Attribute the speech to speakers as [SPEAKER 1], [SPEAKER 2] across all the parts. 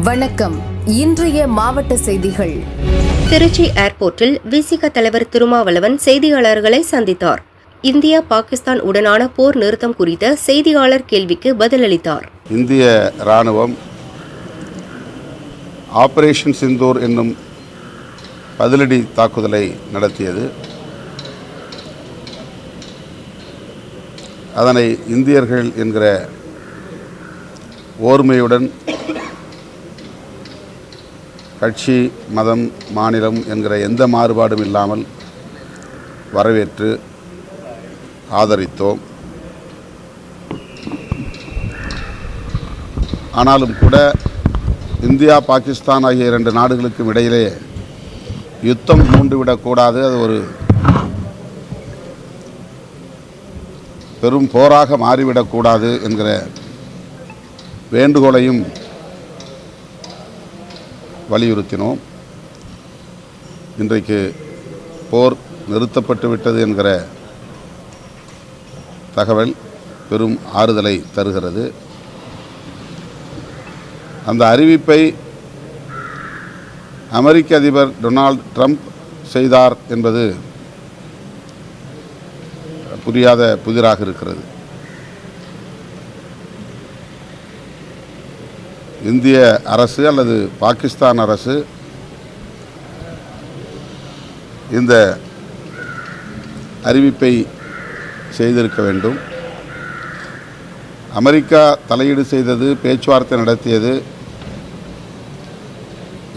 [SPEAKER 1] வணக்கம். இன்றைய மாவட்ட செய்திகள்.
[SPEAKER 2] திருச்சி ஏர்போர்ட்டில் விசிக தலைவர் திருமாவளவன் செய்தியாளர்களை சந்தித்தார். இந்தியா பாகிஸ்தான் உடனான போர் நிறுத்தம் குறித்த செய்தியாளர் கேள்விக்கு பதிலளித்தார்.
[SPEAKER 3] இந்திய இராணுவம் ஆபரேஷன் சிந்தூர் என்னும் பதிலடி தாக்குதலை நடத்தியது. அதனை இந்தியர்கள் என்கிற ஓர்மையுடன் கட்சி, மதம், மாநிலம் என்கிற எந்த மாறுபாடும் இல்லாமல் வரவேற்று ஆதரித்தோம். ஆனாலும் கூட இந்தியா, பாகிஸ்தான் ஆகிய இரண்டு நாடுகளுக்கும் இடையிலே யுத்தம் மூண்டுவிடக்கூடாது, அது ஒரு பெரும் போராக மாறிவிடக்கூடாது என்கிற வேண்டுகோளையும் வலியுறுத்தினோம். இன்றைக்கு போர் நிறுத்தப்பட்டு விட்டது என்கிற தகவல் பெரும் ஆறுதலை தருகிறது. அந்த அறிவிப்பை அமெரிக்க அதிபர் டொனால்ட் ட்ரம்ப் செய்தார் என்பது புரியாத புதிராக இருக்கிறது. இந்திய அரசு அல்லது பாகிஸ்தான் அரசு இந்த அறிவிப்பை செய்திருக்க வேண்டும். அமெரிக்கா தலையீடு செய்தது, பேச்சுவார்த்தை நடத்தியது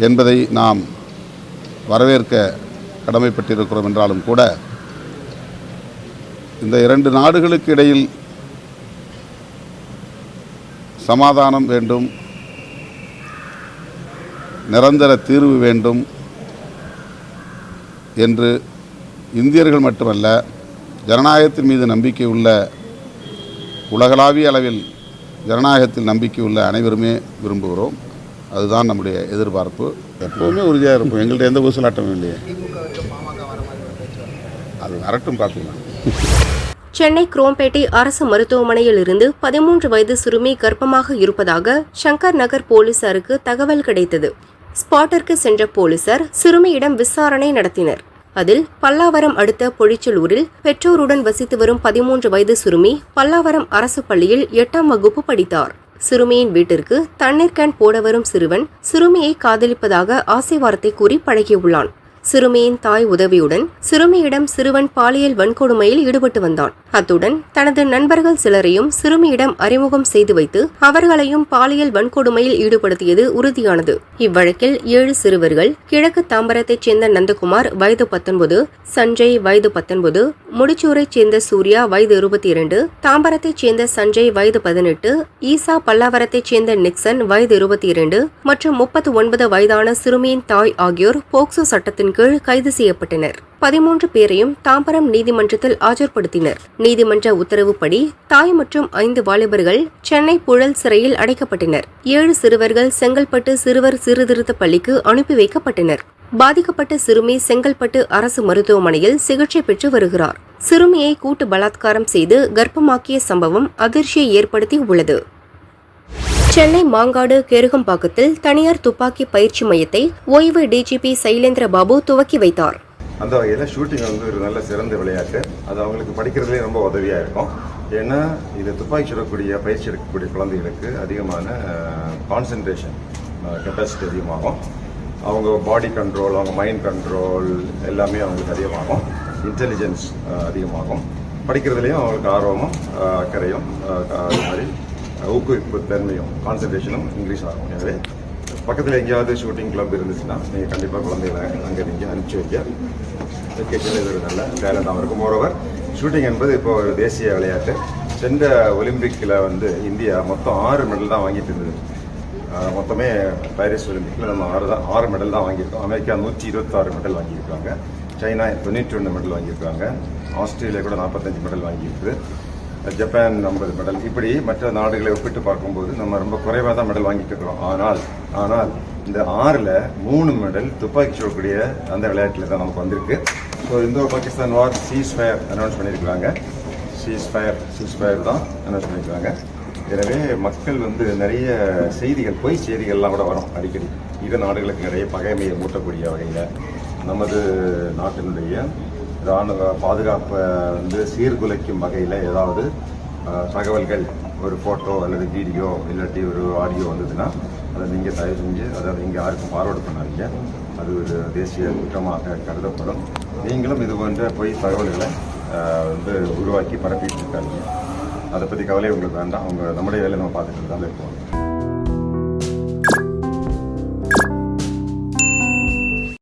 [SPEAKER 3] என்பதை நாம் வரவேற்க கடமைப்பட்டிருக்கிறோம். என்றாலும் கூட இந்த இரண்டு நாடுகளுக்கு இடையில் சமாதானம் வேண்டும், நிரந்தர தீர்வு வேண்டும் என்று இந்தியர்கள் மட்டுமல்ல, ஜனநாயகத்தின் மீது நம்பிக்கை உள்ள, உலகளாவிய அளவில் ஜனநாயகத்தில் நம்பிக்கை உள்ள அனைவருமே விரும்புகிறோம். அதுதான் நம்முடைய எதிர்பார்ப்பு. எப்போவுமே உறுதியாக இருப்போம். எங்கள்கிட்ட எந்த ஊசலாட்டமும் இல்லையே. அது வரட்டும், பார்த்துக்கலாம்.
[SPEAKER 2] சென்னை குரோம்பேட்டை அரசு மருத்துவமனையில் இருந்து 13 வயது சிறுமி கர்ப்பமாக இருப்பதாக சங்கர் நகர் போலீசாருக்கு தகவல் கிடைத்தது. ஸ்பாட்டிற்கு சென்ற போலீசார் சிறுமியிடம் விசாரணை நடத்தினர். அதில் பல்லாவரம் அடுத்த பொழிச்சலூரில் பெற்றோருடன் வசித்து வரும் 13 வயது சிறுமி பல்லாவரம் அரசு பள்ளியில் 8ஆம் வகுப்பு படித்தார். சிறுமியின் வீட்டிற்கு தண்ணீர் கேன் போட வரும் சிறுவன் சிறுமியை காதலிப்பதாக ஆசை வார்த்தை கூறி பழகியுள்ளான். சிறுமியின் தாய் உதவியுடன் சிறுமியிடம் சிறுவன் பாலியல் வன்கொடுமையில் ஈடுபட்டு வந்தான். அத்துடன் தனது நண்பர்கள் சிலரையும் சிறுமியிடம் அறிமுகம் செய்து வைத்து அவர்களையும் பாலியல் வன்கொடுமையில் ஈடுபடுத்தியது உறுதியானது. இவ்வழக்கில் 7 சிறுவர்கள் கிழக்கு தாம்பரத்தைச் சேர்ந்த நந்தகுமார் வயது 19, சஞ்சய் வயது 19, முடிச்சூரைச் சேர்ந்த சூர்யா வயது 22, தாம்பரத்தைச் சேர்ந்த சஞ்சய் வயது 18, ஈசா பல்லாவரத்தைச் சேர்ந்த நிக்சன் வயது 22 மற்றும் 39 வயதான சிறுமியின் தாய் ஆகியோர் போக்சோ சட்டத்தின் கீழ் கைது செய்யப்பட்டனர். 13 பேரையும் தாம்பரம் நீதிமன்றத்தில் ஆஜர்படுத்தினர். நீதிமன்ற உத்தரவுப்படி தாய் மற்றும் 5 வாலிபர்கள் சென்னை புழல் சிறையில் அடைக்கப்பட்டனர். 7 சிறுவர்கள் செங்கல்பட்டு சிறுவர் சீர்திருத்த பள்ளிக்கு அனுப்பி வைக்கப்பட்டனர். பாதிக்கப்பட்ட சிறுமி செங்கல்பட்டு அரசு மருத்துவமனையில் சிகிச்சை பெற்று வருகிறார். சிறுமியை கூட்டு பலாத்காரம் செய்து கர்ப்பமாக்கிய சம்பவம் அதிர்ச்சியை ஏற்படுத்தி உள்ளது. சென்னை மாங்காடு கேருகம்பாக்கத்தில் தனியார் துப்பாக்கி பயிற்சி மையத்தை ஓய்வு டிஜிபி சைலேந்திர பாபு துவக்கி வைத்தார்.
[SPEAKER 4] அந்த வகையில் ஷூட்டிங் ஒரு நல்ல சிறந்த விளையாட்டு. அது அவங்களுக்கு படிக்கிறதுலே ரொம்ப உதவியாக இருக்கும். ஏன்னா இது துப்பாக்கி சுடக்கூடிய பயிற்சி எடுக்கக்கூடிய குழந்தைகளுக்கு அதிகமான கான்சன்ட்ரேஷன் கெப்பாசிட்டி அதிகமாகும். அவங்க பாடி கண்ட்ரோல், அவங்க மைண்ட் கண்ட்ரோல் எல்லாமே அவங்களுக்கு அதிகமாகும். இன்டெலிஜென்ஸ் அதிகமாகும். படிக்கிறதுலேயும் அவங்களுக்கு ஆர்வமும் அக்கறையும் அது மாதிரி ஊக்குவிப்பு தன்மையும் கான்சன்ட்ரேஷனும் இன்க்ரீஸ் ஆகும். எனவே பக்கத்தில் எங்கேயாவது ஷூட்டிங் கிளப் இருந்துச்சுன்னா நீங்கள் கண்டிப்பாக குழந்தைகளை அங்கே நீங்கள் அனுப்பிச்சி வைக்க எஜுகேஷனில் இது ஒரு நல்ல டேலண்டாகவும் இருக்கும். மோரோவர் ஷூட்டிங் என்பது இப்போ ஒரு தேசிய விளையாட்டு. சென்ற ஒலிம்பிக்கில் இந்தியா மொத்தம் 6 மெடல் தான் வாங்கிட்டு இருந்தது. மொத்தமே பாரிஸ் ஒலிம்பிக்கில் நம்ம 6 மெடல் தான் வாங்கியிருக்கோம். அமெரிக்கா 126 மெடல் வாங்கியிருக்காங்க. சைனா 91 மெடல் வாங்கியிருக்காங்க. ஆஸ்திரேலியா கூட 45 மெடல் வாங்கியிருக்குது. Japan 50 medal. இப்படி மற்ற நாடுகளை ஒப்பிட்டு பார்க்கும்போது நம்ம ரொம்ப குறைவாக தான் மெடல் வாங்கிட்டு இருக்கிறோம். ஆனால் இந்த 6ல் 3 மெடல் துப்பாக்கி சுடக்கூடிய அந்த விளையாட்டில் தான் நமக்கு வந்திருக்கு. ஸோ இந்தோ பாகிஸ்தான் வார் சீஸ் ஃபயர் அனௌன்ஸ் பண்ணியிருக்கிறாங்க. சீஸ் ஃபயர் தான் அனௌன்ஸ் பண்ணியிருக்காங்க. எனவே மக்கள் வந்து நிறைய செய்திகள், பொய் செய்திகள்லாம் கூட வரும் அடிக்கடி. இரு நாடுகளுக்கு நிறைய பகைமையை மூட்டக்கூடிய வகையில் நமது நாட்டினுடைய இராணுவ பாதுகாப்பை வந்து சீர்குலைக்கும் வகையில் ஏதாவது தகவல்கள், ஒரு ஃபோட்டோ அல்லது வீடியோ இல்லாட்டி ஒரு ஆடியோ வந்ததுன்னா அதை நீங்கள் தயவு செஞ்சு அதை நீங்கள் யாருக்கும் ஃபார்வர்டு பண்ணாதீங்க. அது ஒரு தேசிய குற்றமாக கருதப்படும். நீங்களும் இது போன்ற பொய் தகவல்களை வந்து உருவாக்கி பரப்பிட்டு இருக்காங்க. அதை பற்றி கவலை உங்களுக்கு வேண்டாம். நம்முடைய வேலையை நம்ம பார்த்துட்டு தான் இருப்போம்.